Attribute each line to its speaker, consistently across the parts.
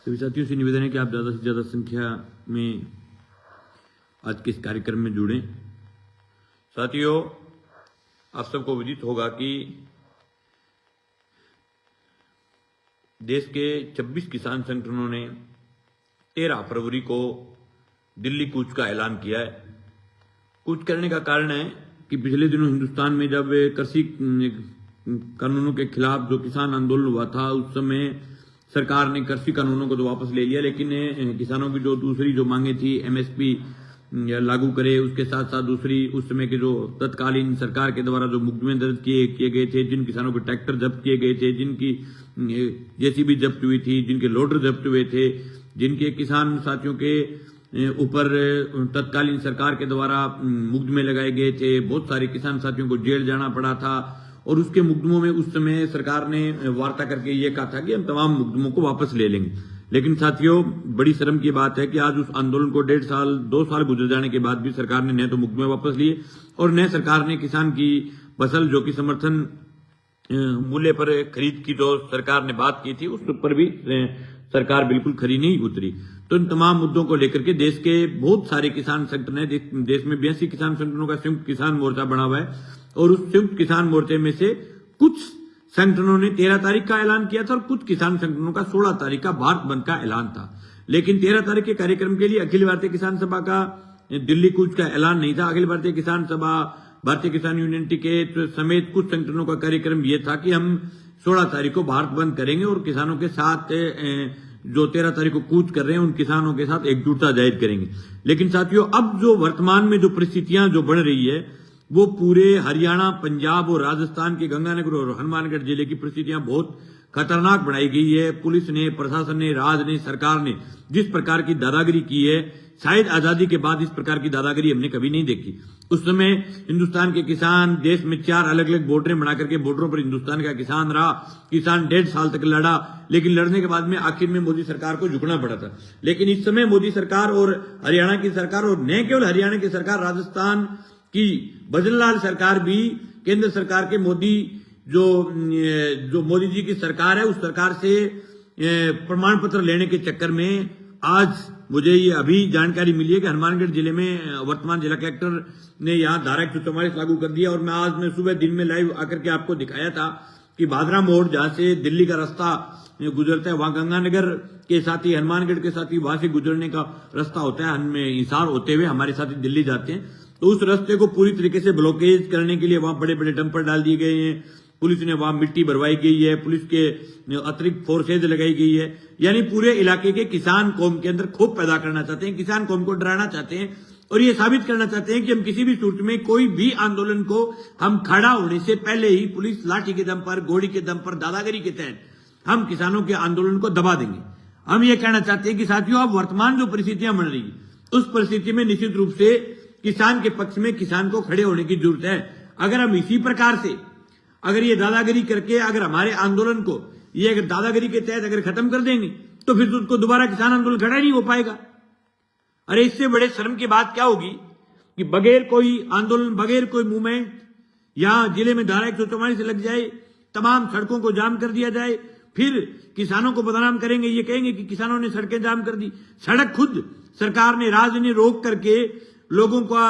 Speaker 1: सभी साथियों से निवेदन है कि आप ज़्यादा से ज़्यादा संख्या में आज के इस कार्यक्रम में जुड़ें। साथियों, आप सबको विदित होगा कि देश के 26 किसान संगठनों ने 13 फरवरी को दिल्ली कूच का ऐलान किया है। कूच करने का कारण है कि पिछले दिनों हिंदुस्तान में जब कृषि कानूनों के खिलाफ जो किसान आंदोलन हुआ था, उस समय सरकार ने कृषि कानूनों को तो वापस ले लिया, लेकिन किसानों की जो दूसरी जो मांगे थी एमएसपी लागू करे, उसके साथ साथ दूसरी उस समय के जो तत्कालीन सरकार के द्वारा जो मुकदमे दर्ज किए गए थे, जिन किसानों के ट्रैक्टर जब्त किए गए थे, जिनकी जेसीबी जब्त हुई थी, जिनके लोडर जब्त हुए थे, जिनके किसान साथियों के ऊपर तत्कालीन सरकार के द्वारा मुकदमे लगाए गए थे, बहुत सारे किसान साथियों को जेल जाना पड़ा था। और उसके मुकदमों में उस समय सरकार ने वार्ता करके ये कहा था कि हम तमाम मुकदमों को वापस ले लेंगे। लेकिन साथियों, बड़ी शर्म की बात है कि आज उस आंदोलन को 1.5 साल 2 साल गुजर जाने के बाद भी सरकार ने न तो मुकदमे वापस लिए और न सरकार ने किसान की फसल जो कि समर्थन मूल्य पर खरीद की जो सरकार ने बात की थी, उस पर भी सरकार बिल्कुल खरी नहीं उतरी। तो इन तमाम मुद्दों को लेकर के देश के बहुत सारे किसान संगठन है, देश में 82 किसान संगठनों का संयुक्त किसान मोर्चा बना हुआ है और उस संयुक्त किसान मोर्चे में से कुछ संगठनों ने 13 तारीख का ऐलान किया था और कुछ किसान संगठनों का 16 तारीख का भारत बंद का ऐलान था। लेकिन 13 तारीख के कार्यक्रम के लिए अखिल भारतीय किसान सभा का दिल्ली कूच का ऐलान नहीं था। अखिल भारतीय किसान सभा, भारतीय किसान यूनियन टिकट समेत कुछ संगठनों का कार्यक्रम यह था कि हम 16 तारीख को भारत बंद करेंगे और किसानों के साथ जो 13 तारीख को कूच कर रहे हैं उन किसानों के साथ एकजुटता जाहिर करेंगे। लेकिन साथियों, अब जो वर्तमान में जो परिस्थितियां जो बढ़ रही है, वो पूरे हरियाणा, पंजाब और राजस्थान के गंगानगर और हनुमानगढ़ जिले की परिस्थितियां बहुत खतरनाक बनाई गई है। पुलिस ने, प्रशासन ने, राज ने, सरकार ने जिस प्रकार की दादागिरी की है, शायद आजादी के बाद इस प्रकार की दादागिरी हमने कभी नहीं देखी। उस समय हिंदुस्तान के किसान देश में 4 अलग अलग बॉर्डरें बना करके बॉर्डरों पर हिंदुस्तान का किसान रहा। किसान 1.5 साल तक लड़ा, लेकिन लड़ने के बाद में आखिर में मोदी सरकार को झुकना पड़ा था। लेकिन इस समय मोदी सरकार और हरियाणा की सरकार, और न केवल हरियाणा की सरकार, राजस्थान की भजनलाल सरकार भी केंद्र सरकार के मोदी जो मोदी जी की सरकार है, उस सरकार से प्रमाण पत्र लेने के चक्कर में आज मुझे ये अभी जानकारी मिली है कि हनुमानगढ़ जिले में वर्तमान जिला कलेक्टर ने यहाँ धारा 144 लागू कर दिया। और मैं सुबह दिन में लाइव आकर के आपको दिखाया था कि भादरा मोड़ जहां से दिल्ली का रास्ता गुजरता है, वहां गंगानगर के साथ ही हनुमानगढ़ के साथ ही वहां से गुजरने का रास्ता होता है, हिसार होते हुए हमारे साथी दिल्ली जाते हैं। तो उस रास्ते को पूरी तरीके से ब्लॉकेज करने के लिए वहां बड़े बड़े डंपर डाल दिए गए हैं। पुलिस ने वहां मिट्टी भरवाई गई है, पुलिस के अतिरिक्त फोर्सेज लगाई गई है। यानी पूरे इलाके के किसान कौम के अंदर क्षोभ पैदा करना चाहते हैं, किसान कौम को डराना चाहते हैं और ये साबित करना चाहते हैं कि हम किसी भी सूरत में कोई भी आंदोलन को हम खड़ा होने से पहले ही पुलिस लाठी के दम पर, घोड़ी के दम पर, दादागिरी के तहत हम किसानों के आंदोलन को दबा देंगे। हम ये कहना चाहते हैं कि साथियों, अब वर्तमान जो परिस्थितियां बन रही है, उस परिस्थिति में निश्चित रूप से किसान के पक्ष में किसान को खड़े होने की जरूरत है। अगर हम इसी प्रकार से अगर ये दादागिरी करके अगर हमारे आंदोलन को ये अगर दादागिरी के तहत अगर खत्म कर देंगे तो फिर तो उसको दोबारा किसान आंदोलन खड़ा नहीं हो पाएगा। अरे इससे बड़े शर्म की बात क्या होगी कि बगैर कोई आंदोलन, बगैर कोई मूवमेंट यहां जिले में धारा 144 लग जाए, तमाम सड़कों को जाम कर दिया जाए, फिर किसानों को बदनाम करेंगे, ये कहेंगे कि किसानों ने सड़कें जाम कर दी। सड़क खुद सरकार ने, राज्य ने रोक करके लोगों का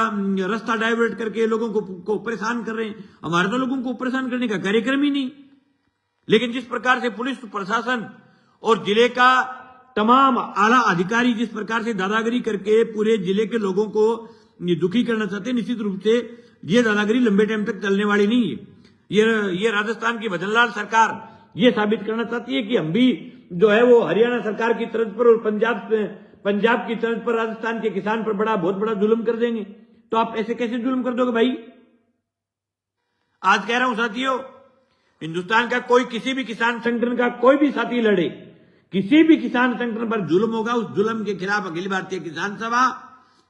Speaker 1: रास्ता डाइवर्ट करके लोगों को परेशान कर रहे हैं। हमारे तो लोगों को परेशान करने का कार्यक्रम ही नहीं। लेकिन जिस प्रकार से पुलिस प्रशासन और जिले का तमाम आला अधिकारी जिस प्रकार से दादागिरी करके पूरे जिले के लोगों को दुखी करना चाहते हैं, निश्चित रूप से ये दादागिरी लंबे टाइम तक चलने वाली नहीं है। ये राजस्थान की भजनलाल सरकार ये साबित करना चाहती है कि हम भी जो है वो हरियाणा सरकार की तर्ज पर और पंजाब की तर्ज पर राजस्थान के किसान पर बहुत बड़ा जुल्म कर देंगे। तो आप ऐसे कैसे जुल्म कर दोगे भाई? आज कह रहा हूं साथियों, हिंदुस्तान का कोई किसी भी किसान संगठन का कोई भी साथी लड़े, किसी भी किसान संगठन पर जुल्म होगा, उस जुल्म के खिलाफ अखिल भारतीय किसान सभा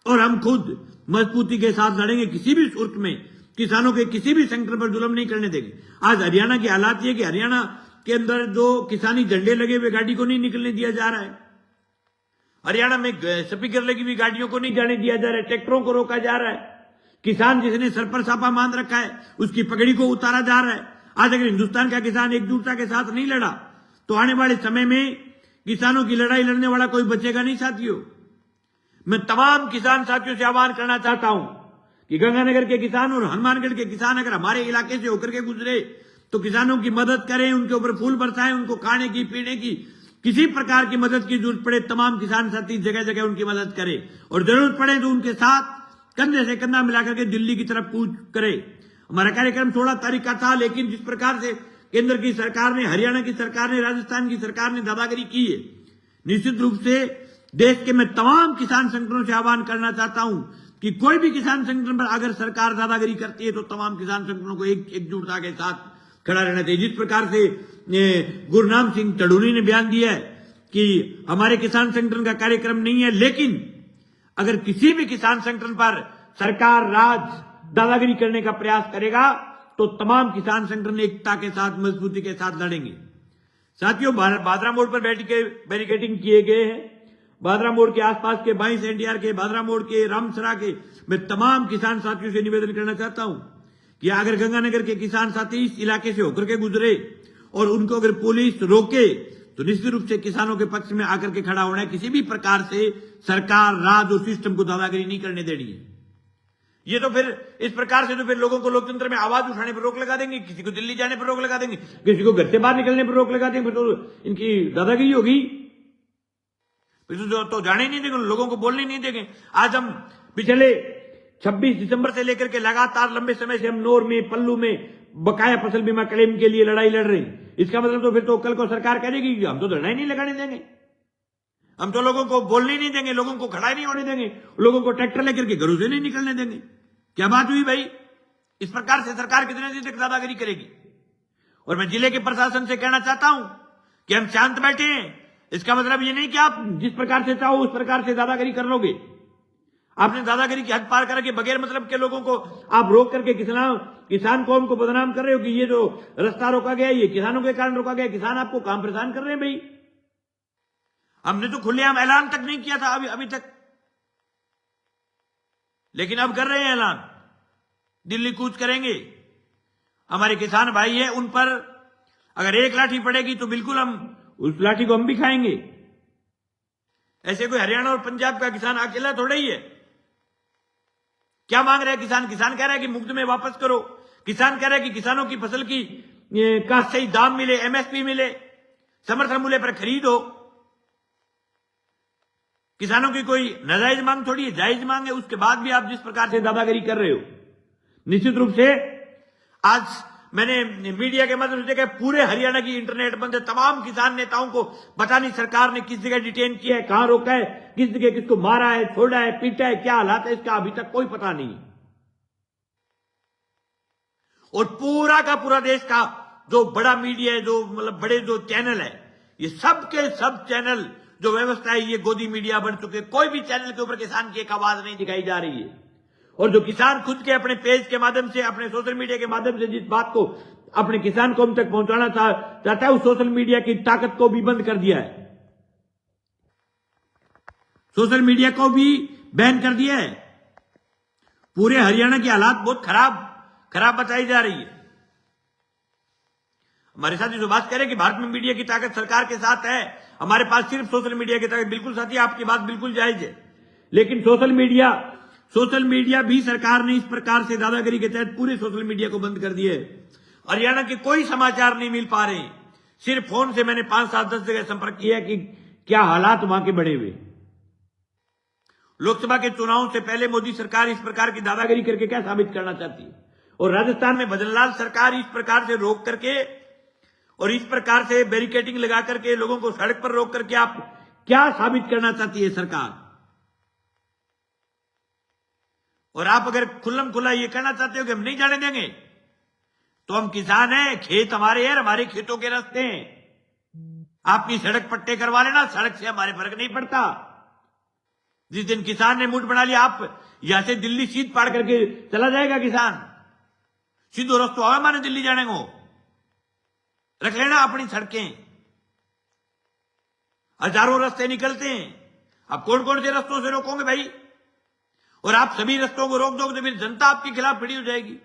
Speaker 1: और हम खुद मजबूती के साथ लड़ेंगे। किसी भी सूरत में किसानों के किसी भी संगठन पर जुल्म नहीं करने देंगे। आज हरियाणा की हालात ये कि हरियाणा के अंदर जो किसानी झंडे लगे हुए गाड़ी को नहीं निकलने दिया जा रहा है। हरियाणा में स्पीकर लगी हुई गाड़ियों को नहीं जाने दिया जा रहा है, ट्रैक्टरों को रोका जा रहा है। किसान जिसने सर पर छापा बांध रखा है उसकी पगड़ी को उतारा जा रहा है। आज अगर हिंदुस्तान का किसान एकजुटता के साथ नहीं लड़ा तो आने वाले समय में किसानों की लड़ाई लड़ने वाला कोई बचेगा नहीं साथियों। मैं तमाम किसान साथियों से आह्वान करना चाहता हूं कि गंगानगर के किसान और हनुमानगढ़ के किसान अगर हमारे इलाके से होकर के गुजरे तो किसानों की मदद करें, उनके ऊपर फूल बरसाएं, उनको खाने की पीने की किसी प्रकार की मदद की जरूरत पड़े तमाम किसान साथी जगह जगह उनकी मदद करें और जरूरत पड़े तो उनके साथ कंधे से कंधा मिलाकर के दिल्ली की तरफ कूच करे। हमारा कार्यक्रम 16 तारीख का था, लेकिन जिस प्रकार से केंद्र की सरकार ने, हरियाणा की सरकार ने, राजस्थान की सरकार ने दादागिरी की है, निश्चित रूप से देश के मैं तमाम किसान संगठनों से आह्वान करना चाहता हूं कि कोई भी किसान संगठन पर अगर सरकार दादागिरी करती है तो तमाम किसान संगठनों को एकजुटता के साथ खड़ा रहना चाहिए। जिस प्रकार से गुरनाम सिंह चढ़ूनी ने बयान दिया है कि हमारे किसान संगठन का कार्यक्रम नहीं है, लेकिन अगर किसी भी किसान संगठन पर सरकार राज दादागिरी करने का प्रयास करेगा तो तमाम किसान संगठन एकता के साथ, मजबूती के साथ लड़ेंगे। साथियों, भादरा मोड़ पर बैरिकेडिंग किए गए हैं। भादरा मोड़ के आसपास के 22 एनडीआर के, भादरा मोड़ के, रामसरा के मैं तमाम किसान साथियों से निवेदन करना चाहता हूं कि अगर गंगानगर के किसान साथी इस इलाके से होकर के गुजरे और उनको अगर पुलिस रोके तो निश्चित रूप से किसानों के पक्ष में आकर के खड़ा होना है। किसी भी प्रकार से सरकार राज और सिस्टम को दादागिरी नहीं करने देनी है। ये तो फिर इस प्रकार से तो फिर लोगों को लोकतंत्र में आवाज उठाने पर रोक लगा देंगे, किसी को दिल्ली जाने पर रोक लगा देंगे, किसी को घर से बाहर निकलने पर रोक लगा देंगे, फिर तो इनकी दादागिरी होगी। फिर तो जाने ही नहीं देंगे, लोगों को बोलने नहीं देंगे। आज हम पिछले 26 दिसंबर से लेकर के लगातार लंबे समय से हम नोर में, पल्लू में बकाया फसल बीमा क्लेम के लिए लड़ाई लड़ रहे हैं। इसका मतलब तो फिर तो कल को सरकार कहेगी कि हम तो धरना ही नहीं लगाने देंगे, हम तो लोगों को बोलने ही नहीं देंगे, लोगों को खड़ा ही नहीं होने देंगे, लोगों को ट्रैक्टर लेकर के घरों से नहीं निकलने देंगे। क्या बात हुई भाई? इस प्रकार से सरकार कितने दिन तक दादागिरी करेगी? और मैं जिले के प्रशासन से कहना चाहता हूं कि हम शांत बैठे हैं। इसका मतलब ये नहीं कि आप जिस प्रकार से चाहो उस प्रकार से दादागिरी कर लोगे। आपने दादागिरी की हद पार करके बगैर मतलब के लोगों को आप रोक करके किसान कौम को बदनाम कर रहे हो कि ये जो रास्ता रोका गया ये किसानों के कारण रोका गया। किसान आपको काम परेशान कर रहे हैं भाई। हमने तो खुलेआम ऐलान तक नहीं किया था अभी तक, लेकिन अब कर रहे हैं ऐलान, दिल्ली कूच करेंगे। हमारे किसान भाई है, उन पर अगर एक लाठी पड़ेगी तो बिल्कुल हम उस लाठी को हम भी खाएंगे। ऐसे कोई हरियाणा और पंजाब का किसान अकेला थोड़ा ही है। क्या मांग रहे हैं किसान? किसान कह रहा है कि मुफ्त में वापस करो। किसान कह रहा है कि किसानों की फसल की का सही दाम मिले, एमएसपी मिले, समर्थन मूल्य पर खरीद हो। किसानों की कोई नाजायज मांग थोड़ी है, जायज मांग है। उसके बाद भी आप जिस प्रकार से दादागिरी कर रहे हो, निश्चित रूप से आज मैंने मीडिया के माध्यम से देखा पूरे हरियाणा की इंटरनेट बंद है। तमाम किसान नेताओं को पता नहीं सरकार ने किस जगह डिटेन किया है, कहां रोका है, किस जगह किसको मारा है, छोड़ा है, पीटा है, क्या हालात है इसका अभी तक कोई पता नहीं। और पूरा का पूरा देश का जो बड़ा मीडिया है, जो मतलब बड़े जो चैनल है, ये सब के सब चैनल जो व्यवस्था है ये गोदी मीडिया बन चुके। कोई भी चैनल के ऊपर किसान की एक आवाज नहीं दिखाई जा रही है। और जो किसान खुद के अपने पेज के माध्यम से, अपने सोशल मीडिया के माध्यम से जिस बात को अपने किसान कौम तक पहुंचाना चाहता है, उस सोशल मीडिया की ताकत को भी बंद कर दिया है। सोशल मीडिया को भी बैन कर दिया है। पूरे हरियाणा की हालात बहुत खराब बताई जा रही है। हमारे साथी सुभाष कह रहे कि भारत में मीडिया की ताकत सरकार के साथ है, हमारे पास सिर्फ सोशल मीडिया की ताकत। बिल्कुल साथी, आपकी बात बिल्कुल जायज है, लेकिन सोशल मीडिया भी सरकार ने इस प्रकार से दादागिरी के तहत पूरे सोशल मीडिया को बंद कर दिया है। हरियाणा के कोई समाचार नहीं मिल पा रहे। सिर्फ फोन से मैंने 5, 7, 10 जगह संपर्क किया कि क्या हालात वहां के बने हुए। लोकसभा के चुनाव से पहले मोदी सरकार इस प्रकार की दादागिरी करके क्या साबित करना चाहती है? और राजस्थान में भजनलाल सरकार इस प्रकार से रोक करके और इस प्रकार से बैरिकेडिंग लगा करके लोगों को सड़क पर रोक करके आप क्या साबित करना चाहती है सरकार? और आप अगर खुल्लम खुला ये कहना चाहते हो कि हम नहीं जाने देंगे, तो हम किसान हैं, खेत हमारे हैं, हमारे खेतों के रास्ते हैं। आपकी सड़क पट्टे करवा लेना, सड़क से हमारे फर्क नहीं पड़ता। जिस दिन किसान ने मूड बना लिया, आप यहां से दिल्ली सीध पाड़ करके चला जाएगा किसान, सीधो रस्तो आवे माने दिल्ली जाने को। रख लेना अपनी सड़कें, हजारों रास्ते निकलते हैं। अब कौन कौन से रस्तों से रोकोगे भाई? और आप सभी रस्तों को रोक दोगे तो फिर जनता आपके खिलाफ खड़ी हो जाएगी।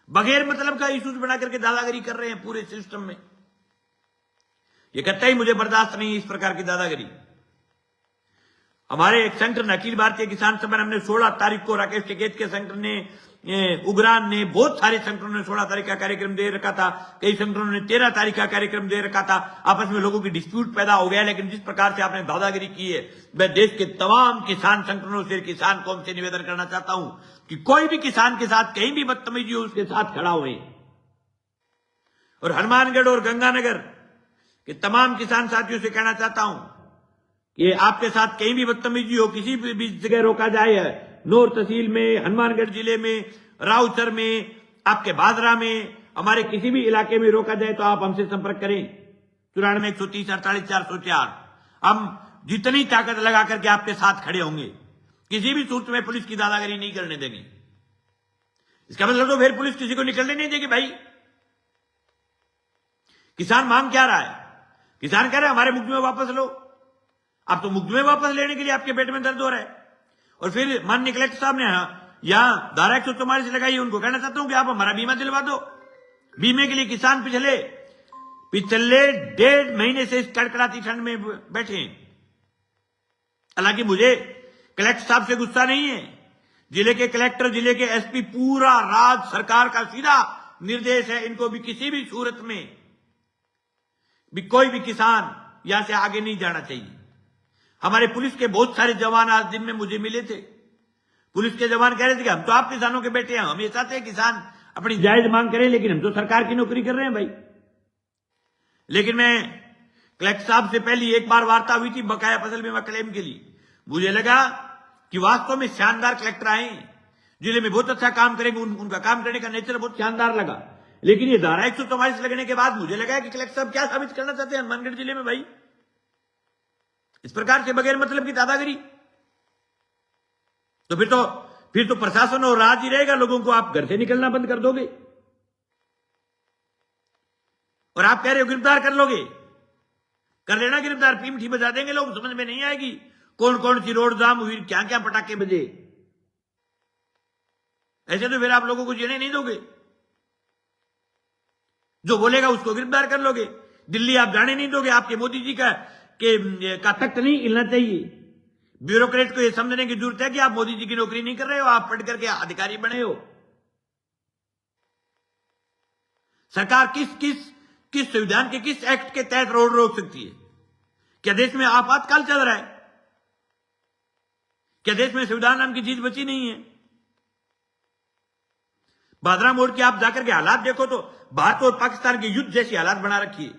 Speaker 1: बगैर मतलब का इश्यूज बना करके दादागिरी कर रहे हैं पूरे सिस्टम में। ये कतई मुझे बर्दाश्त नहीं है इस प्रकार की दादागिरी। हमारे एक संगठन अखिल भारतीय किसान सभा ने हमने 16 तारीख को राकेश टिकैत के संगठन ने, उग्रान ने, बहुत सारे संगठनों ने 16 तारीख का कार्यक्रम दे रखा था। कई संगठनों ने 13 तारीख का कार्यक्रम दे रखा था। आपस में लोगों की डिस्प्यूट पैदा हो गया। लेकिन जिस प्रकार से आपने दादागिरी की है, मैं देश के तमाम किसान संगठनों से, किसान कौम से निवेदन करना चाहता हूं कि कोई भी किसान के साथ कहीं भी बदतमीजी हो, उसके साथ खड़ा हुए। और हनुमानगढ़ और गंगानगर के तमाम किसान साथियों से कहना चाहता हूं कि आपके साथ कहीं भी बदतमीजी हो, किसी भी जगह रोका जाए, नौर तहसील में, हनुमानगढ़ जिले में, राउसर में, आपके बादरा में, हमारे किसी भी इलाके में रोका जाए तो आप हमसे संपर्क करें। 94 130 48 404। हम जितनी ताकत लगा करके आपके साथ खड़े होंगे। किसी भी सूरत में पुलिस की दादागिरी नहीं करने देंगे। इसका मतलब तो फिर पुलिस किसी को निकलने नहीं देगी भाई। किसान मांग क्या रहा है? किसान कह रहे हमारे मुकदमे वापस लो। आप तो मुकदमे वापस लेने के लिए आपके पेट में दर्द हो रहा है। और फिर माननीय कलेक्टर साहब ने यहां धारा 144 लगाई। उनको कहना चाहता हूं कि आप हमारा बीमा दिलवा दो। बीमे के लिए किसान पिछले 1.5 महीने से इस कड़कड़ाती ठंड में बैठे हैं। हालांकि मुझे कलेक्टर साहब से गुस्सा नहीं है। जिले के कलेक्टर, जिले के एसपी, पूरा राज्य सरकार का सीधा निर्देश है, इनको भी किसी भी सूरत में भी कोई भी किसान यहां से आगे नहीं जाना चाहिए। हमारे पुलिस के बहुत सारे जवान आज दिन में मुझे मिले थे। पुलिस के जवान कह रहे थे कि हम तो आप किसानों के बेटे हैं, हम ये चाहते हैं किसान अपनी जायज मांग करें, लेकिन हम तो सरकार की नौकरी कर रहे हैं भाई। लेकिन मैं कलेक्टर साहब से पहले एक बार वार्ता हुई थी बकाया फसल बीमा क्लेम के लिए। मुझे लगा कि वास्तव में शानदार कलेक्टर आए, जिले में बहुत अच्छा काम करेंगे, उनका काम करने का नेचर बहुत शानदार लगा। लेकिन ये धारा 144 लगने के बाद मुझे लगा कि कलेक्टर साहब क्या साबित करना चाहते हैं हनुमानगढ़ जिले में भाई। इस प्रकार से बगैर मतलब की दादागिरी, तो फिर तो प्रशासन और राज ही रहेगा। लोगों को आप घर से निकलना बंद कर दोगे और आप कह रहे हो गिरफ्तार कर लोगे। कर लेना गिरफ्तार, पीमठी बजा देंगे लोग, समझ में नहीं आएगी कौन कौन सी रोड जाम हुई, क्या क्या पटाखे बजे। ऐसे तो फिर आप लोगों को जीने नहीं दोगे। जो बोलेगा उसको गिरफ्तार कर लोगे। दिल्ली आप जाने नहीं दोगे। आपके मोदी जी का तख्त नहीं हिलना चाहिए। ब्यूरोक्रेट को यह समझने की जरूरत है कि आप मोदी जी की नौकरी नहीं कर रहे हो, आप पढ़ करके अधिकारी बने हो। सरकार किस संविधान के किस एक्ट के तहत रोड रोक सकती है? क्या देश में आपातकाल चल रहा है? क्या देश में संविधान नाम की चीज बची नहीं है? बादरा मोड़ के आप जाकर के हालात देखो तो भारत और पाकिस्तान के युद्ध जैसी हालात बना रखी है।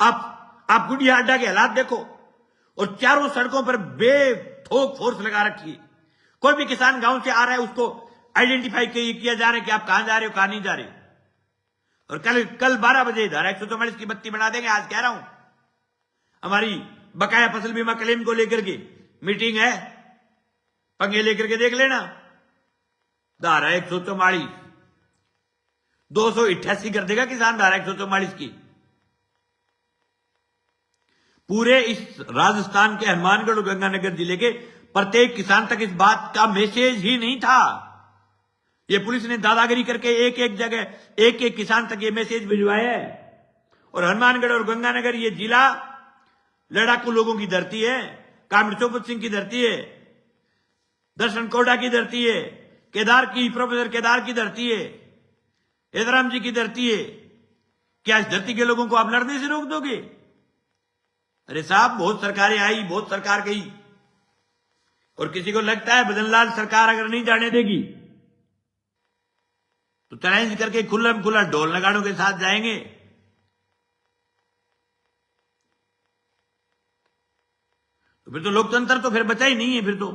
Speaker 1: आप गुड़िया अड्डा के हालात देखो और चारों सड़कों पर बेठोक फोर्स लगा रखी है। कोई भी किसान गांव से आ रहा है उसको आइडेंटिफाई किया जा रहा है कि आप कहां जा रहे हो, कहां नहीं जा रहे। और कल 12 बजे धारा 144 की बत्ती बना देंगे। आज कह रहा हूं हमारी बकाया फसल बीमा क्लेम को लेकर के मीटिंग है, पंगे लेकर के देख लेना। धारा 144 288 कर देगा किसान धारा 144 की। पूरे इस राजस्थान के हनुमानगढ़ और गंगानगर जिले के प्रत्येक किसान तक इस बात का मैसेज ही नहीं था। ये पुलिस ने दादागिरी करके एक जगह एक किसान तक ये मैसेज भिजवाया है। और हनुमानगढ़ और गंगानगर ये जिला लड़ाकू लोगों की धरती है, कामड़ चौपत सिंह की धरती है, दर्शन कोडा की धरती है, प्रोफेसर केदार की धरती है, एदराम जी की धरती है। क्या इस धरती के लोगों को आप लड़ने से रोक दोगे? अरे साहब, बहुत सरकारें आई, बहुत सरकार गई, और किसी को लगता है भजनलाल सरकार अगर नहीं जाने देगी तो चैलेंज करके खुला ढोल नगाड़ों के साथ जाएंगे। तो फिर तो लोकतंत्र तो फिर बचा ही नहीं है फिर तो।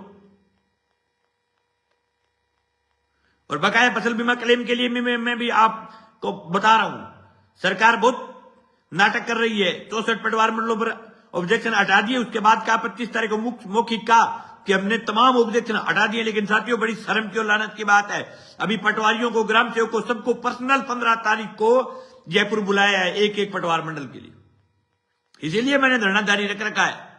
Speaker 1: और बकाया फसल बीमा क्लेम के लिए मैं भी आपको बता रहा हूं, सरकार बहुत नाटक कर रही है। 64 पटवार मंडलों पर ऑब्जेक्शन हटा दिए। उसके बाद का 25 तारीख को मौखिक का कि हमने तमाम ऑब्जेक्शन हटा दिए। लेकिन साथियों, बड़ी शर्म की और लानत की बात है, अभी पटवारियों को, ग्राम सेवकों, सबको पर्सनल 15 तारीख को जयपुर बुलाया है एक पटवार मंडल के लिए। इसीलिए मैंने धरना जारी रख रखा है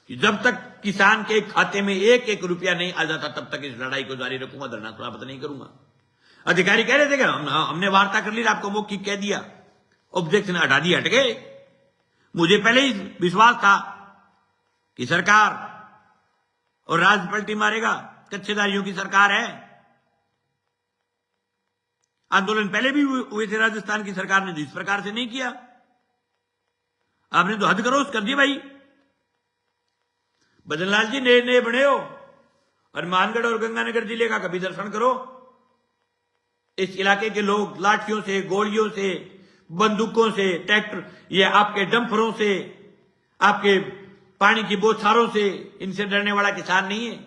Speaker 1: कि जब तक किसान के खाते में एक रुपया नहीं आ जाता तब तक इस लड़ाई को जारी रखूंगा, धरना समाप्त नहीं करूंगा। अधिकारी कह रहे थे कि हमने वार्ता कर ली, आपको मौखिक कह दिया, ऑब्जेक्शन हटा दिए, हट गए। मुझे पहले ही विश्वास था कि सरकार और राज पलटी मारेगा, कच्चेदारियों की सरकार है। आंदोलन पहले भी हुए थे राजस्थान की सरकार ने, तो इस प्रकार से नहीं किया। आपने तो हद करो कर दी भाई। बदनलाल जी नए नए बने हो और मानगढ़ और गंगानगर जिले का कभी दर्शन करो। इस इलाके के लोग लाठियों से, गोलियों से, बंदूकों से, ट्रैक्टर, ये आपके डंफरों से, आपके पानी की बौछारों से, इनसे डरने वाला किसान नहीं है।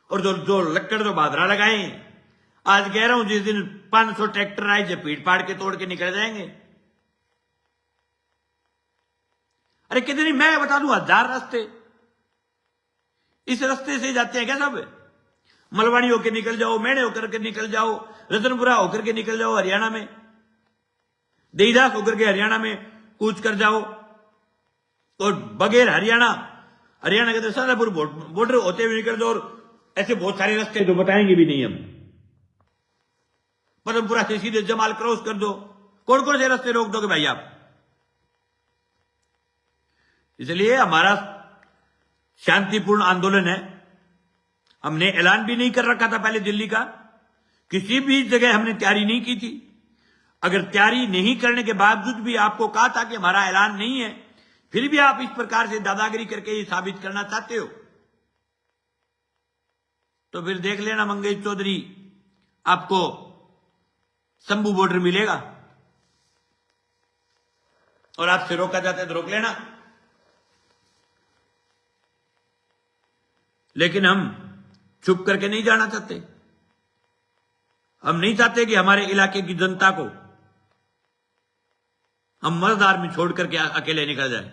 Speaker 1: और जो लक्कड़ तो बादरा लगाए, आज कह रहा हूं जिस दिन 500 ट्रैक्टर आए जब पीट पाड़ के तोड़ के निकल जाएंगे। अरे कितनी, मैं बता दूं 1000 रास्ते इस रास्ते से जाते हैं क्या सब? मलवाड़ी होकर निकल जाओ, मेढ़े होकर के निकल जाओ, रतनपुरा होकर के निकल जाओ हरियाणा में, देईदास होकर के हरियाणा में कूच कर जाओ, और बगैर हरियाणा के तो शाजापुर बॉर्डर होते हुए निकल जाओ। और ऐसे बहुत सारे रास्ते जो बताएंगे भी नहीं हम। पदमपुरा से सीधे जमाल क्रॉस कर दो। कौन कौन से रास्ते रोक दोगे भाई आप? इसलिए हमारा शांतिपूर्ण आंदोलन है। हमने ऐलान भी नहीं कर रखा था पहले दिल्ली का, किसी भी जगह हमने तैयारी नहीं की थी। अगर तैयारी नहीं करने के बावजूद भी आपको कहा था कि हमारा ऐलान नहीं है, फिर भी आप इस प्रकार से दादागिरी करके ये साबित करना चाहते हो, तो फिर देख लेना मंगेश चौधरी, आपको शंभू बॉर्डर मिलेगा। और आपसे रोका जाता है तो रोक लेना। लेकिन हम चुप करके नहीं जाना चाहते। हम नहीं चाहते कि हमारे इलाके की जनता को हम मजदार में छोड़ करके अकेले निकल जाए।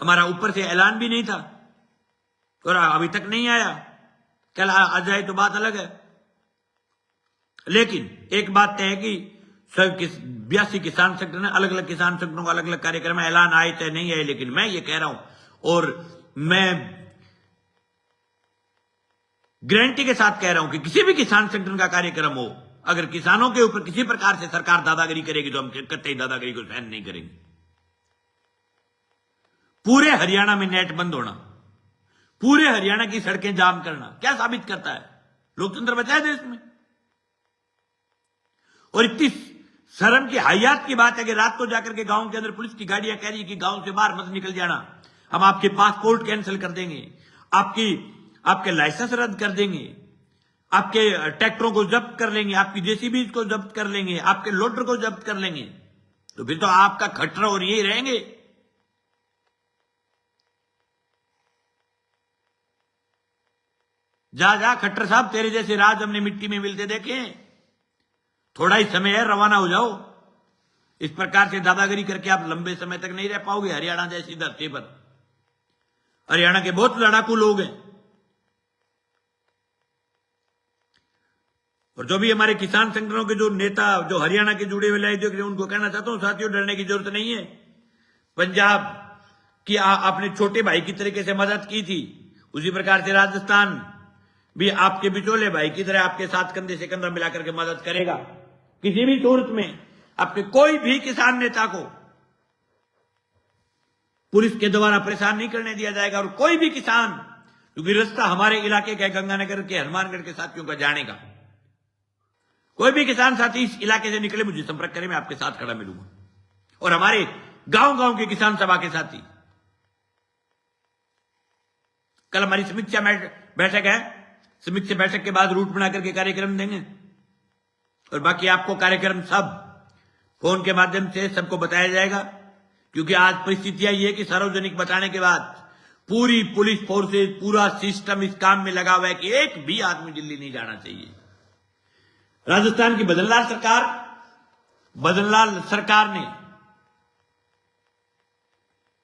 Speaker 1: हमारा ऊपर से ऐलान भी नहीं था और अभी तक नहीं आया। कल आ जाए तो बात अलग है। लेकिन एक बात तय है कि 82 किसान संगठन, अलग अलग किसान संगठनों का अलग अलग कार्यक्रम है, ऐलान आए चाहे नहीं आए, लेकिन मैं ये कह रहा हूं और मैं गारंटी के साथ कह रहा हूं कि किसी भी किसान संगठन का कार्यक्रम हो, अगर किसानों के ऊपर किसी प्रकार से सरकार दादागिरी करेगी तो हम कतई दादागिरी को सहन नहीं करेंगे। पूरे हरियाणा में नेट बंद होना, पूरे हरियाणा की सड़कें जाम करना क्या साबित करता है? लोकतंत्र बचा है देश में। और इतनी शर्म की हयात की बात है कि रात को जाकर के गांव के अंदर पुलिस की गाड़ियां कह रही कि गांव से बाहर मत निकल जाना, हम आपके पासपोर्ट कैंसिल कर देंगे, आपके लाइसेंस रद्द कर देंगे, आपके ट्रैक्टरों को जब्त कर लेंगे, आपकी जेसीबी को जब्त कर लेंगे, आपके लोडर को जब्त कर लेंगे। तो फिर तो आपका खट्टर और यही रहेंगे। जा खट्टर साहब, तेरे जैसे राज हमने मिट्टी में मिलते देखे। थोड़ा ही समय है, रवाना हो जाओ। इस प्रकार से दादागिरी करके आप लंबे समय तक नहीं रह पाओगे हरियाणा जैसी धरती पर। हरियाणा के बहुत लड़ाकू लोग हैं। और जो भी हमारे किसान संगठनों के जो नेता, जो हरियाणा के जुड़े हुए लाइक, उनको कहना चाहता हूं साथियों, डरने की जरूरत नहीं है। पंजाब की आपने छोटे भाई की तरीके से मदद की थी, उसी प्रकार से राजस्थान भी आपके बिचौले भाई की तरह आपके साथ कंधे से कंधा मिलाकर के मदद करेगा। किसी भी सूरत में आपके कोई भी किसान नेता को पुलिस के द्वारा परेशान नहीं करने दिया जाएगा। और कोई भी किसान, क्योंकि रास्ता हमारे इलाके के गंगानगर के, हनुमानगढ़ के साथियों का जाने का, कोई भी किसान साथी इस इलाके से निकले मुझे संपर्क करें, मैं आपके साथ खड़ा मिलूंगा। और हमारे गांव गांव के किसान सभा के साथी, कल हमारी समीक्षा बैठक है, समीक्षा बैठक के बाद रूट बना करके कार्यक्रम देंगे। और बाकी आपको कार्यक्रम सब फोन के माध्यम से सबको बताया जाएगा। क्योंकि आज परिस्थितियां ये कि सार्वजनिक बताने के बाद पूरी पुलिस फोर्सेस, पूरा सिस्टम इस काम में लगा हुआ है कि एक भी आदमी दिल्ली नहीं जाना चाहिए। राजस्थान की बदनलाल सरकार ने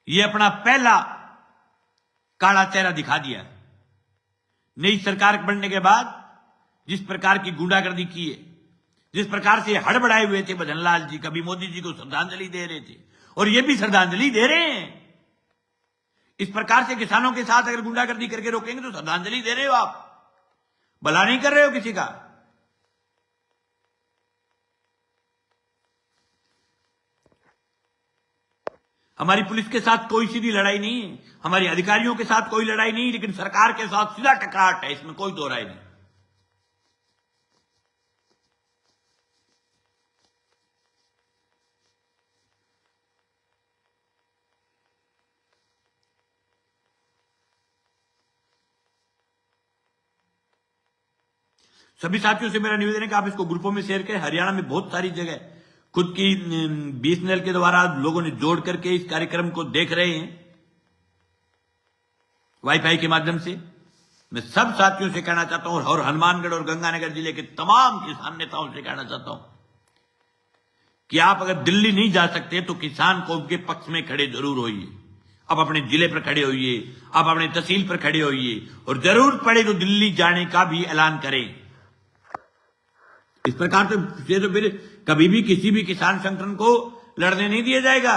Speaker 1: यह अपना पहला काला चेहरा दिखा दिया। नई सरकार बनने के बाद जिस प्रकार की गुंडागर्दी की है, जिस प्रकार से हड़बड़ाए हुए थे बदनलाल जी, कभी मोदी जी को श्रद्धांजलि दे रहे थे और ये भी श्रद्धांजलि दे रहे हैं। इस प्रकार से किसानों के साथ अगर गुंडागर्दी करके रोकेंगे तो श्रद्धांजलि दे रहे हो आप, भला नहीं कर रहे हो किसी का। हमारी पुलिस के साथ कोई सीधी लड़ाई नहीं है, हमारे अधिकारियों के साथ कोई लड़ाई नहीं, लेकिन सरकार के साथ सीधा टकराट है, इसमें कोई दो राय नहीं। सभी साथियों से मेरा निवेदन है कि आप इसको ग्रुपों में शेयर करें। हरियाणा में बहुत सारी जगह खुद की बीएसएनएल के द्वारा लोगों ने जोड़ करके इस कार्यक्रम को देख रहे हैं वाईफाई के माध्यम से। मैं सब साथियों से कहना चाहता हूं और हनुमानगढ़ और गंगानगर जिले के तमाम किसान नेताओं से कहना चाहता हूं कि आप अगर दिल्ली नहीं जा सकते तो किसान कौम के पक्ष में खड़े जरूर होइए। आप अपने जिले पर खड़े होइए, आप अपने तहसील पर खड़े होइए और जरूरत पड़े तो दिल्ली जाने का भी ऐलान करें। इस प्रकार से तो फिर कभी भी किसी भी किसान संगठन को लड़ने नहीं दिया जाएगा।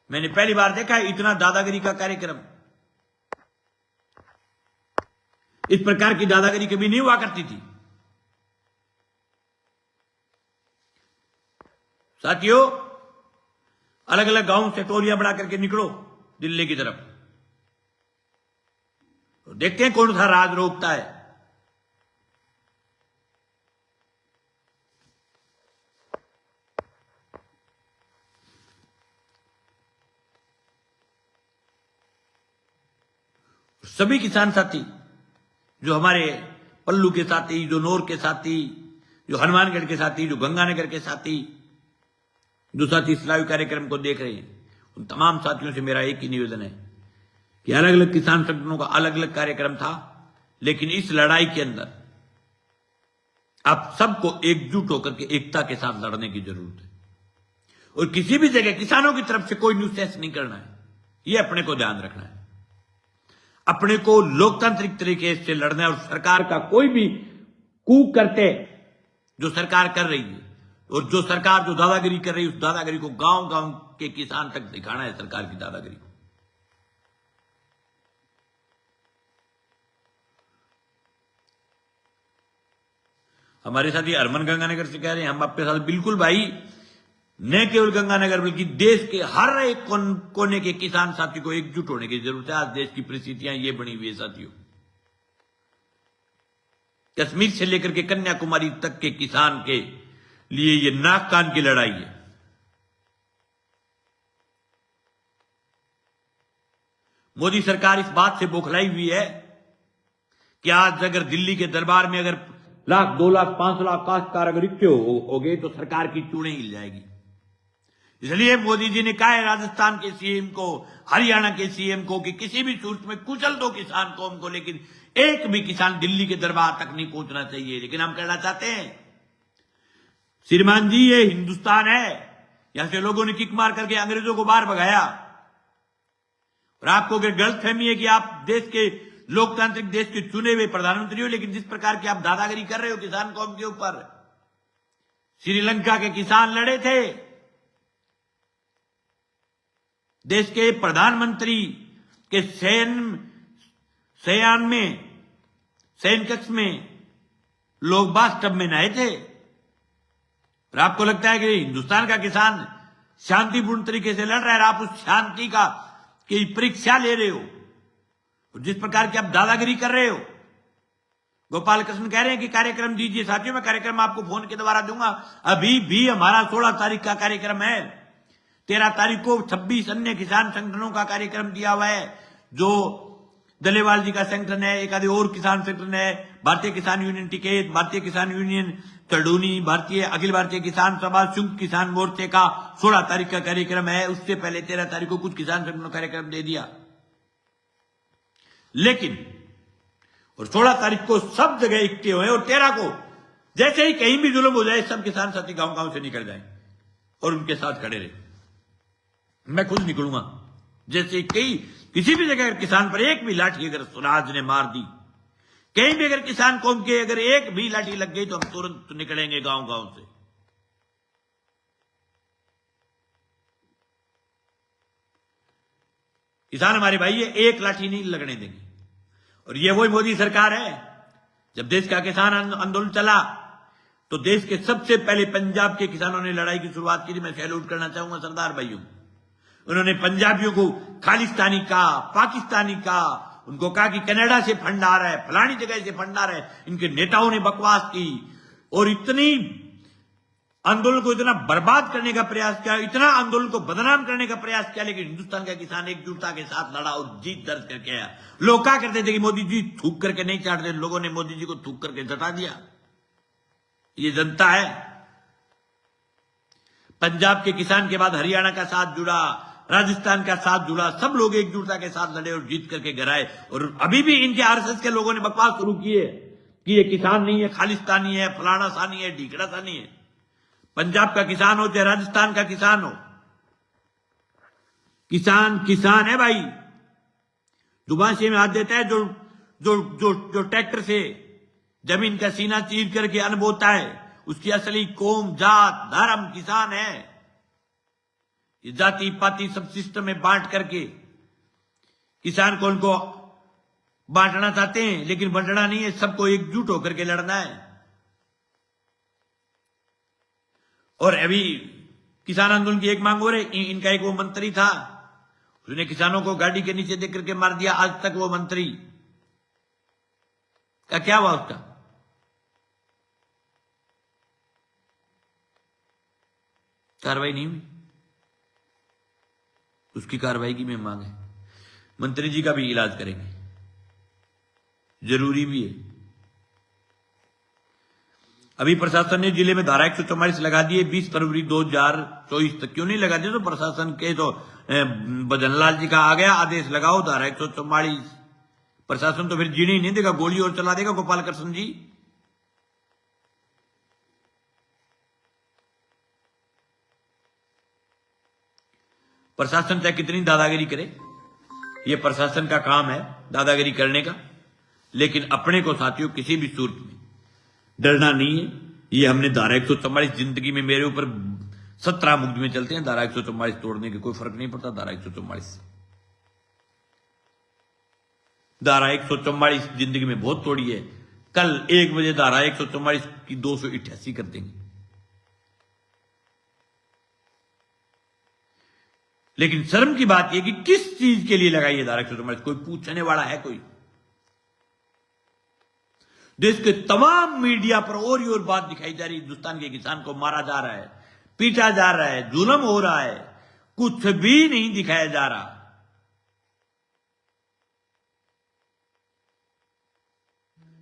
Speaker 1: मैंने पहली बार देखा है इतना दादागिरी का कार्यक्रम। इस प्रकार की दादागिरी कभी नहीं हुआ करती थी। साथियों, अलग अलग गांव से टोलियां बना करके निकलो दिल्ली की तरफ, तो देखते हैं कौन सा राज रोकता है। सभी किसान साथी, जो हमारे पल्लू के साथी, जो नौर के साथी, जो हनुमानगढ़ के साथी, जो गंगानगर के साथी, जो साथी इस लाइव कार्यक्रम को देख रहे हैं, उन तमाम साथियों से मेरा एक ही निवेदन है कि अलग अलग किसान संगठनों का अलग अलग कार्यक्रम था, लेकिन इस लड़ाई के अंदर आप सबको एकजुट होकर के एकता के साथ लड़ने की जरूरत है और किसी भी जगह किसानों की तरफ से कोई न्यूसेंस नहीं करना है। यह अपने को ध्यान रखना है। अपने को लोकतांत्रिक तरीके से लड़ना है और सरकार का कोई भी कुकर्त्य जो सरकार कर रही है और जो सरकार जो दादागिरी कर रही है, उस दादागिरी को गांव गांव के किसान तक दिखाना है सरकार की दादागिरी को। हमारे साथ ये हरमन गंगानगर से कह रहे हैं, हम आपके साथ बिल्कुल भाई, न केवल गंगानगर बल्कि देश के हर एक कोने के किसान साथी को एकजुट होने की जरूरत है। आज देश की परिस्थितियां ये बनी हुई है साथियों। कश्मीर से लेकर के कन्याकुमारी तक के किसान के लिए ये नाक कान की लड़ाई है। मोदी सरकार इस बात से बौखलाई हुई है कि आज अगर दिल्ली के दरबार में अगर 1 लाख 2 लाख 5 लाख काश्तकार अगर इकट्ठे हो गए तो सरकार की चूड़ें हिल जाएगी। इसलिए मोदी जी ने कहा है राजस्थान के सीएम को, हरियाणा के सीएम को कि किसी भी सूरत में कुचल दो किसान कौम को, लेकिन एक भी किसान दिल्ली के दरबार तक नहीं पहुंचना चाहिए। लेकिन हम कहना चाहते हैं श्रीमान जी, ये हिंदुस्तान है, यहां से लोगों ने किक मार करके अंग्रेजों को बाहर भगाया और आपको अगर गलतफहमी है कि आप देश के लोकतांत्रिक देश के चुने हुए प्रधानमंत्री हो, लेकिन जिस प्रकार की आप दादागिरी कर रहे हो किसान कौम के ऊपर, श्रीलंका के किसान लड़े थे, देश के प्रधानमंत्री के शयन कक्ष में लोग बाथटब में नहाए थे। और आपको लगता है कि हिंदुस्तान का किसान शांतिपूर्ण तरीके से लड़ रहा है, आप उस शांति की परीक्षा ले रहे हो और जिस प्रकार की आप दादागिरी कर रहे हो। गोपाल कृष्ण कह रहे हैं कि कार्यक्रम दीजिए। साथियों, मैं कार्यक्रम आपको फोन के द्वारा दूंगा। अभी भी हमारा 16 तारीख का कार्यक्रम है। 13 तारीख को 26 अन्य किसान संगठनों का कार्यक्रम दिया हुआ है, जो दलेवाल जी का संगठन है, एक आधे और किसान संगठन है, भारतीय किसान यूनियन टिकैत, भारतीय किसान यूनियन तड़ूनी, भारतीय अखिल भारतीय किसान सभा, संयुक्त किसान मोर्चे का 16 तारीख का कार्यक्रम है। उससे पहले 13 तारीख को कुछ किसान संगठनों का कार्यक्रम दे दिया, लेकिन और 16 तारीख को सब जगह इकट्ठे हुए और 13 को जैसे ही कहीं भी जुल्म हो जाए सब किसान साथी गांव गांव से निकल जाए और उनके साथ खड़े रहे। मैं खुद निकलूंगा। जैसे किसी भी जगह अगर किसान पर एक भी लाठी अगर स्वराज ने मार दी, कहीं भी अगर किसान कौम के अगर एक भी लाठी लग गई, तो हम तुरंत निकलेंगे गांव गांव से। किसान हमारे भाई है, एक लाठी नहीं लगने देंगे। और ये वही मोदी सरकार है, जब देश का किसान आंदोलन चला तो देश के सबसे पहले पंजाब के किसानों ने लड़ाई की शुरुआत की थी। मैं सैल्यूट करना चाहूंगा सरदार भाइयों। उन्होंने पंजाबियों को खालिस्तानी कहा, पाकिस्तानी कहा, उनको कहा कि कनाडा से फंड आ रहा है, फलानी जगह से फंड आ रहा है। इनके नेताओं ने बकवास की और इतनी आंदोलन को इतना बर्बाद करने का प्रयास किया, इतना आंदोलन को बदनाम करने का प्रयास किया, लेकिन हिंदुस्तान का किसान एकजुटता के साथ लड़ा और जीत दर्ज करके आया। लोग क्या करते थे कि मोदी जी थूक करके नहीं चाटते, लोगों ने मोदी जी को थूक करके जता दिया। ये जनता है। पंजाब के किसान के बाद हरियाणा का साथ जुड़ा, राजस्थान का साथ जुड़ा, सब लोग एकजुटता के साथ लड़े और जीत करके घर आए। और अभी भी इनके आरएसएस के लोगों ने बकवास शुरू की है कि ये किसान नहीं है, खालिस्तानी है, फलाना सा नहीं है, ढीकड़ा सा नहीं है। पंजाब का किसान हो चाहे राजस्थान का किसान हो, किसान किसान है भाई। दुबासे में हाथ देता है जो जो जो जो ट्रैक्टर से जमीन का सीना चीर करके अन्न बोता है, उसकी असली कौम, जात, धर्म किसान है। ये जाति पाति सब सिस्टम में बांट करके किसान को उनको बांटना चाहते हैं, लेकिन बंटना नहीं है, सबको एकजुट होकर के लड़ना है। और अभी किसान आंदोलन की एक मांग हो रही, इनका एक वो मंत्री था, उसने किसानों को गाड़ी के नीचे देख करके मार दिया। आज तक वो मंत्री का क्या हुआ? उसका कार्रवाई नहीं हुई। उसकी कार्रवाई की मैं मांग है। मंत्री जी का भी इलाज करेंगे, जरूरी भी है। अभी प्रशासन ने जिले में धारा 144 लगा दिए 20 फरवरी 2024 तक। क्यों नहीं लगा दिए? तो प्रशासन के तो भजनलाल जी का आ गया आदेश, लगाओ धारा 144। प्रशासन तो फिर जीने ही नहीं देगा, गोली और चला देगा गोपाल कृष्ण जी। प्रशासन चाहे कितनी दादागिरी करे, ये प्रशासन का काम है दादागिरी करने का, लेकिन अपने को साथियों किसी भी सूरत में डरना नहीं है। ये हमने धारा 144 जिंदगी में मेरे ऊपर 17 मुकदमे चलते हैं, धारा 144 तोड़ने के कोई फर्क नहीं पड़ता। धारा 144 से धारा 144 जिंदगी में बहुत तोड़ी है। कल 1 बजे धारा 144 की 288 कर देंगे। लेकिन शर्म की बात यह कि किस चीज के लिए लगाई है धारा 144? कोई पूछने वाला है? कोई? देश के तमाम मीडिया पर और ही और बात दिखाई जा रही है, हिंदुस्तान के किसान को मारा जा रहा है, पीटा जा रहा है, जुल्म हो रहा है, कुछ भी नहीं दिखाया जा रहा।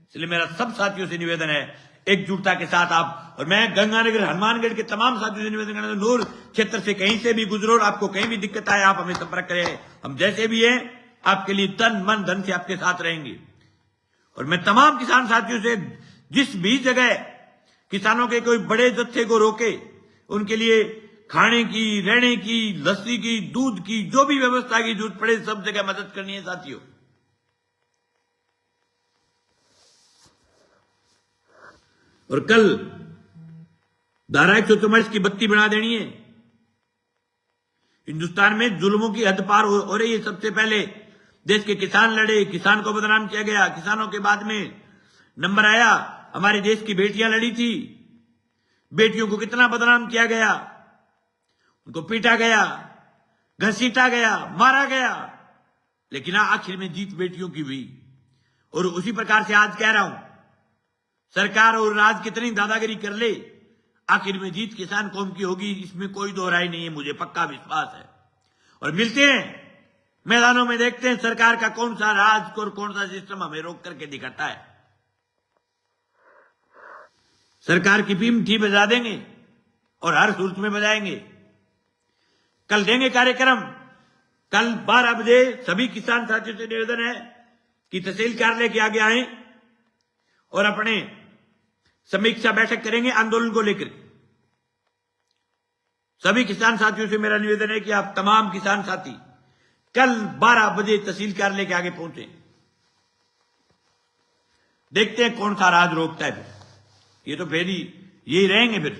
Speaker 1: इसलिए मेरा सब साथियों से निवेदन है, एकजुटता के साथ आप, और मैं गंगानगर हनुमानगढ़ के तमाम साथियों से निवेदन करना, नूर क्षेत्र से कहीं से भी गुजरो और आपको कहीं भी दिक्कत आए, आप हमें संपर्क करें। हम जैसे भी हैं आपके लिए तन मन धन से आपके साथ रहेंगे। और मैं तमाम किसान साथियों से, जिस भी जगह किसानों के कोई बड़े जत्थे को रोके, उनके लिए खाने की, रहने की, लस्सी की, दूध की, जो भी व्यवस्था की जरूरत पड़े, सब जगह मदद करनी है साथियों। और कल धारा 144 की बत्ती बना देनी है। हिंदुस्तान में जुल्मों की हद पार हो रही है। सबसे पहले देश के किसान लड़े, किसान को बदनाम किया गया, किसानों के बाद में नंबर आया, हमारे देश की बेटियां लड़ी थी, बेटियों को कितना बदनाम किया गया, उनको पीटा गया, घसीटा गया, मारा गया, लेकिन आखिर में जीत बेटियों की हुई। और उसी प्रकार से आज कह रहा हूं, सरकार और राज कितनी दादागिरी कर ले, आखिर में जीत किसान कौम की होगी, इसमें कोई दो राय नहीं है, मुझे पक्का विश्वास है। और मिलते हैं मैदानों में, देखते हैं सरकार का कौन सा राज और कौन सा सिस्टम हमें रोक करके दिखाता है। सरकार की पीमठी बजा देंगे और हर सूरत में बजाएंगे। कल देंगे कार्यक्रम, कल 12 बजे सभी किसान साथियों से निवेदन है कि तहसील कार्यालय के आगे आए और अपने समीक्षा बैठक करेंगे आंदोलन को लेकर। सभी किसान साथियों से मेरा निवेदन है कि आप तमाम किसान साथी कल 12 बजे तहसील कार्यालय के आगे पहुंचे। देखते हैं कौन सा राज रोकता है। फिर ये तो फिर यही रहेंगे फिर।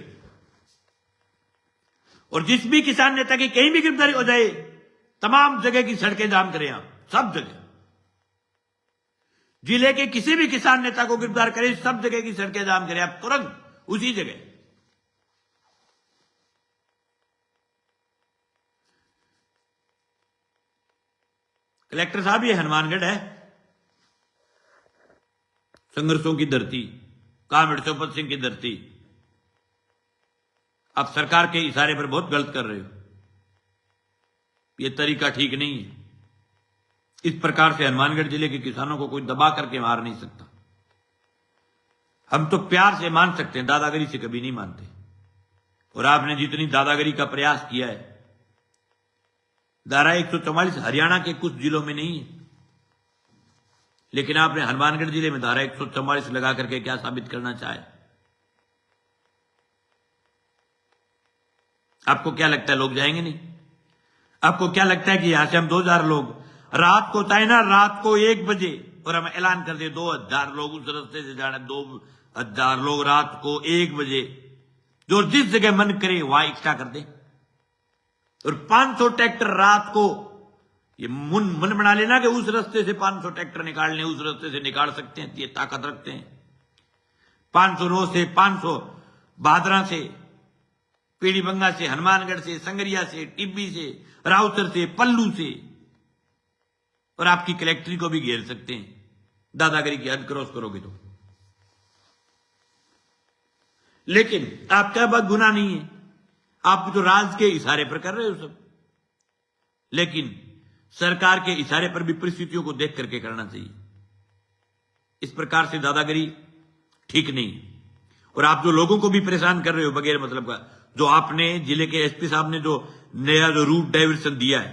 Speaker 1: और जिस भी किसान नेता की कहीं भी गिरफ्तारी हो जाए, तमाम जगह की सड़कें जाम करें आप, सब जगह। जिले के किसी भी किसान नेता को गिरफ्तार करें, सब जगह की सड़कें जाम करें आप, तुरंत उसी जगह। कलेक्टर साहब, ये हनुमानगढ़ है, संघर्षों की धरती, कामेड़ चौपत सिंह की धरती। आप सरकार के इशारे पर बहुत गलत कर रहे हो, ये तरीका ठीक नहीं है। इस प्रकार से हनुमानगढ़ जिले के किसानों को कोई दबा करके मार नहीं सकता। हम तो प्यार से मान सकते हैं, दादागिरी से कभी नहीं मानते। और आपने जितनी दादागिरी का प्रयास किया है, धारा 144 हरियाणा के कुछ जिलों में नहीं है, लेकिन आपने हनुमानगढ़ जिले में धारा 144 लगा करके क्या साबित करना चाहे? आपको क्या लगता है लोग जाएंगे नहीं? आपको क्या लगता है कि यहां से हम 2000 लोग रात को चाहे ना, रात को 1 बजे, और हम ऐलान कर दे 2000 लोग उस रास्ते से जाना, 2000 लोग रात को 1 बजे जो जिस जगह मन करे वहां इकट्ठा कर दे, और 500 ट्रैक्टर रात को, ये मन बना लेना कि उस रास्ते से 500 ट्रैक्टर निकालने, उस रास्ते से निकाल सकते हैं, ये ताकत रखते हैं। 509 से, 500 भादरा से, पीड़ीबंगा से, हनुमानगढ़ से, संगरिया से, टिब्बी से, राउतर से, पल्लू से, और आपकी कलेक्ट्री को भी घेर सकते हैं। दादागिरी की हद क्रॉस करोगे तो। लेकिन आपका बात गुनाह नहीं है, आप तो राज के इशारे पर कर रहे हो सब, लेकिन सरकार के इशारे पर भी परिस्थितियों को देख करके करना चाहिए। इस प्रकार से दादागिरी ठीक नहीं। और आप जो लोगों को भी परेशान कर रहे हो बगैर मतलब का, जो आपने जिले के एसपी साहब ने जो नया जो रूट डाइवर्सन दिया है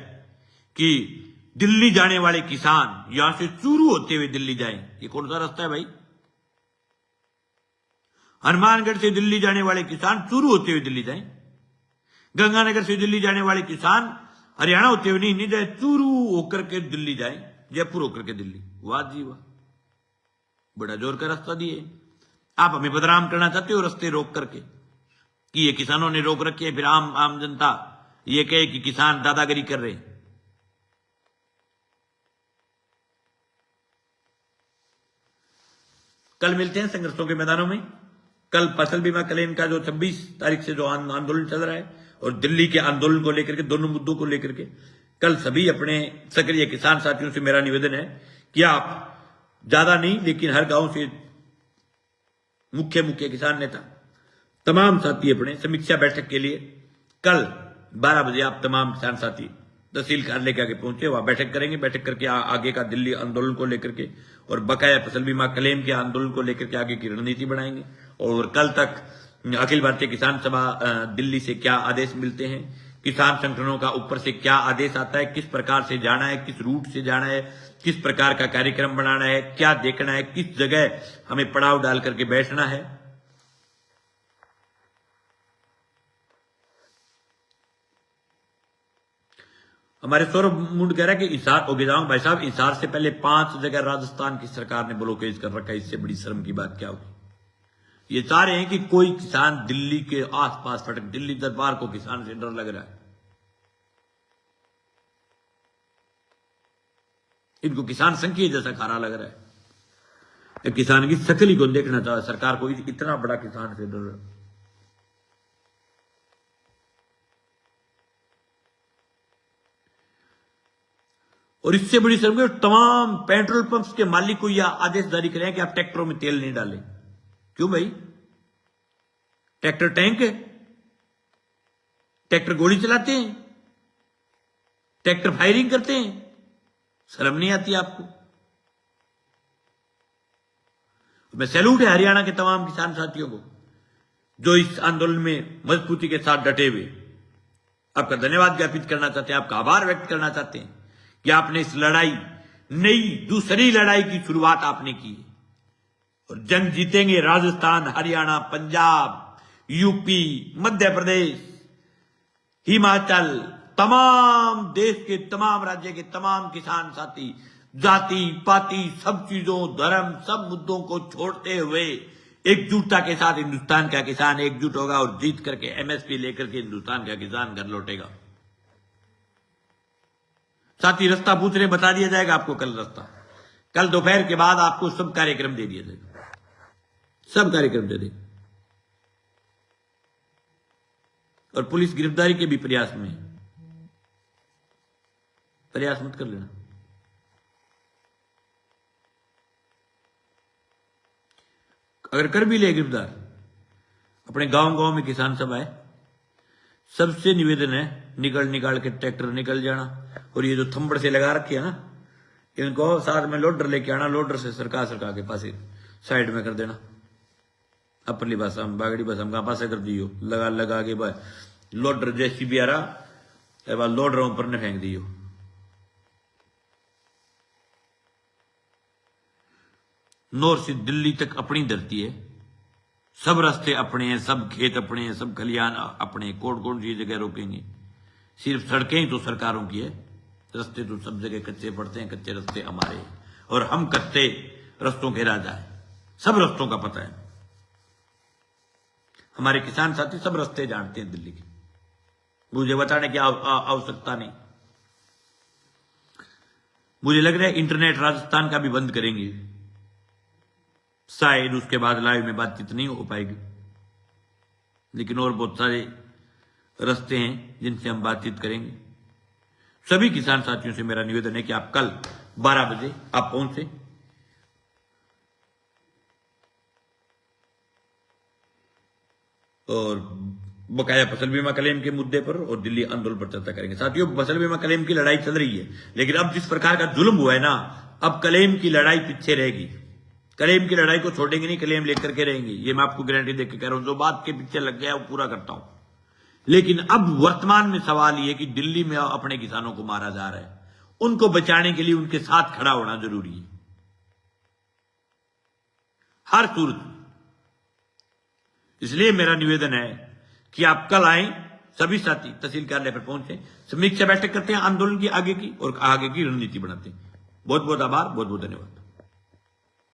Speaker 1: कि दिल्ली जाने वाले किसान यहां से चूरू होते हुए दिल्ली जाएं, ये कौन सा रास्ता है भाई? हनुमानगढ़ से दिल्ली जाने वाले किसान चूरू होते हुए दिल्ली जाएं, गंगानगर से दिल्ली जाने वाले किसान हरियाणा होते हुए नहीं जाए, चूरू होकर के दिल्ली जाए, जयपुर होकर के दिल्ली। वाह जी वाह, बड़ा जोर का रास्ता दिए। आप हमें बदनाम करना चाहते हो रास्ते रोक करके कि ये किसानों ने रोक रखे, फिर आम जनता ये कहे कि किसान दादागिरी कर रहे हैं। कल मिलते हैं संघर्षों के मैदानों में। कल फसल बीमा क्लेम का जो 26 तारीख से जो आंदोलन चल रहा है, और दिल्ली के आंदोलन को लेकर के, दोनों मुद्दों को लेकर के, कल सभी अपने सक्रिय किसान साथियों से मेरा निवेदन है कि आप ज्यादा नहीं, लेकिन हर गांव से मुख्य किसान नेता, तमाम साथी अपने समीक्षा बैठक के लिए कल 12 बजे आप तमाम किसान साथी तहसील कार्यालय के आगे पहुंचे, वहां बैठक करेंगे। बैठक करके आगे का दिल्ली आंदोलन को लेकर के और बकाया फसल बीमा क्लेम के आंदोलन को लेकर के आगे की रणनीति बनाएंगे। और कल तक अखिल भारतीय किसान सभा दिल्ली से क्या आदेश मिलते हैं, किसान संगठनों का ऊपर से क्या आदेश आता है, किस प्रकार से जाना है, किस रूट से जाना है, किस प्रकार का कार्यक्रम बनाना है, क्या देखना है, किस जगह हमें पड़ाव डाल करके बैठना है। हमारे सौरभ मुंड कह रहा है कि इसार ओगेजांग भाई साहब, इसार से पहले 5 जगह राजस्थान की सरकार ने ब्लॉकेज कर रखा है, इससे बड़ी शर्म की बात क्या होगी। ये चाह रहे हैं कि कोई किसान दिल्ली के आसपास फटक, दिल्ली दरबार को किसान से डर लग रहा है। इनको किसान संघ की जैसा खाना लग रहा है। किसान की शक्ल ही कौन देखना चाहे, सरकार को इतना बड़ा किसान से डर रहा है। और इससे बड़ी शर्म, तमाम पेट्रोल पंप्स के मालिक को यह आदेश जारी करें कि आप ट्रैक्टरों में तेल नहीं डालें। क्यों भाई? ट्रैक्टर टैंक है, ट्रैक्टर गोली चलाते हैं, ट्रैक्टर फायरिंग करते हैं, शर्म नहीं आती आपको? मैं सैल्यूट है हरियाणा के तमाम किसान साथियों को जो इस आंदोलन में मजबूती के साथ डटे हुए। आपका धन्यवाद ज्ञापित करना चाहते हैं, आपका आभार व्यक्त करना चाहते हैं कि आपने इस लड़ाई, नई दूसरी लड़ाई की शुरुआत आपने की और जंग जीतेंगे। राजस्थान, हरियाणा, पंजाब, यूपी, मध्य प्रदेश, हिमाचल, तमाम देश के तमाम राज्य के तमाम किसान साथी जाति पाति सब चीजों, धर्म, सब मुद्दों को छोड़ते हुए एकजुटता के साथ हिंदुस्तान का किसान एकजुट होगा और जीत करके एमएसपी लेकर के हिंदुस्तान का किसान घर लौटेगा। साथी रास्ता पूछ रहे, बता दिया जाएगा आपको कल रास्ता। कल दोपहर के बाद आपको सब कार्यक्रम दे दिया जाएगा, सब कार्यक्रम दे देंगे। और पुलिस गिरफ्तारी के भी प्रयास में है। प्रयास मत कर लेना। अगर कर भी ले गिरफ्तार, अपने गांव गांव में किसान सभा है, सबसे निवेदन है निकाल के ट्रैक्टर निकल जाना, और ये जो थंबड़ से लगा रखे है ना, इनको साथ में लोडर लेके आना, लोडर से सरका के पास साइड में कर देना। अपरली भाषा में बागड़ी भाषा में पास कर दियो, लगा के लोडर जैसी भी आ रहा लोडर ऊपर ने फेंक दियो। नॉर से दिल्ली तक अपनी धरती है, सब रास्ते अपने हैं, सब खेत अपने हैं, सब खलियान अपने। कौन सी जगह रोकेंगे? सिर्फ सड़कें ही तो सरकारों की है, रास्ते तो सब जगह कच्चे पड़ते हैं। कच्चे रास्ते हमारे हैं और हम कच्चे रास्तों के राजा हैं। सब रास्तों का पता है, हमारे किसान साथी सब रास्ते जानते हैं दिल्ली के, मुझे बताने की आवश्यकता नहीं। मुझे लग रहा है इंटरनेट राजस्थान का भी बंद करेंगे, शायद उसके बाद लाइव में बातचीत नहीं हो पाएगी, लेकिन और बहुत सारे रास्ते हैं जिनसे हम बातचीत करेंगे। सभी किसान साथियों से मेरा निवेदन है कि आप कल 12 बजे आप पहुंचे, और बकाया फसल बीमा क्लेम के मुद्दे पर और दिल्ली आंदोलन पर चर्चा करेंगे। साथियों, फसल बीमा क्लेम की लड़ाई चल रही है, लेकिन अब जिस प्रकार का जुल्म हुआ है ना, अब क्लेम की लड़ाई पीछे रहेगी। क्लेम की लड़ाई को छोड़ेंगे नहीं, क्लेम लेकर के रहेंगे, ये मैं आपको गारंटी देकर कह रहा हूं। जो बात के पीछे लग गया वो पूरा करता हूं। लेकिन अब वर्तमान में सवाल ये कि दिल्ली में अपने किसानों को मारा जा रहा है, उनको बचाने के लिए उनके साथ खड़ा होना जरूरी है हर सूरत। इसलिए मेरा निवेदन है कि आप कल आए, सभी साथी तहसील कार्यालय पर पहुंचे, समीक्षा बैठक करते हैं आंदोलन की आगे की, और आगे की रणनीति बनाते हैं। बहुत बहुत आभार, बहुत बहुत धन्यवाद।